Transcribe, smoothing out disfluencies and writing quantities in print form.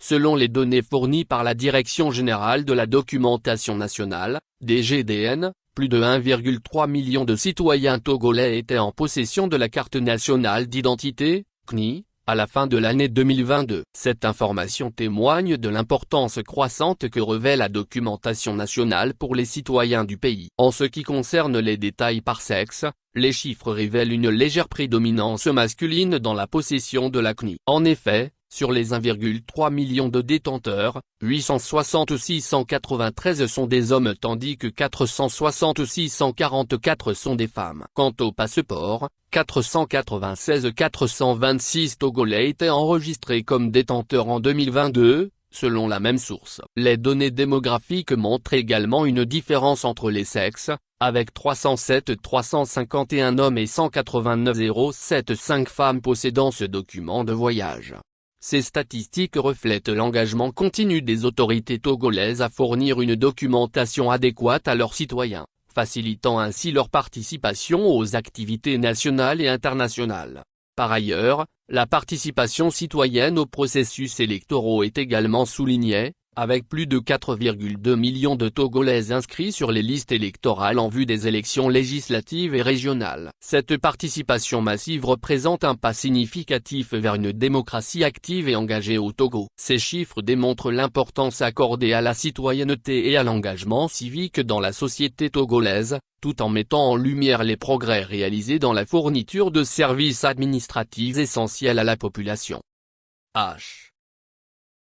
Selon les données fournies par la Direction générale de la documentation nationale, DGDN, plus de 1,3 million de citoyens togolais étaient en possession de la carte nationale d'identité, CNI, à la fin de l'année 2022. Cette information témoigne de l'importance croissante que revêt la documentation nationale pour les citoyens du pays. En ce qui concerne les détails par sexe, les chiffres révèlent une légère prédominance masculine dans la possession de la CNI. En effet, sur les 1,3 million de détenteurs, 866 sont des hommes tandis que 466 sont des femmes. Quant au passeport, 426 Togolais étaient enregistrés comme détenteurs en 2022, selon la même source. Les données démographiques montrent également une différence entre les sexes, avec 351 hommes et 189 femmes possédant ce document de voyage. Ces statistiques reflètent l'engagement continu des autorités togolaises à fournir une documentation adéquate à leurs citoyens, facilitant ainsi leur participation aux activités nationales et internationales. Par ailleurs, la participation citoyenne aux processus électoraux est également soulignée, avec plus de 4,2 millions de Togolais inscrits sur les listes électorales en vue des élections législatives et régionales. Cette participation massive représente un pas significatif vers une démocratie active et engagée au Togo. Ces chiffres démontrent l'importance accordée à la citoyenneté et à l'engagement civique dans la société togolaise, tout en mettant en lumière les progrès réalisés dans la fourniture de services administratifs essentiels à la population. H.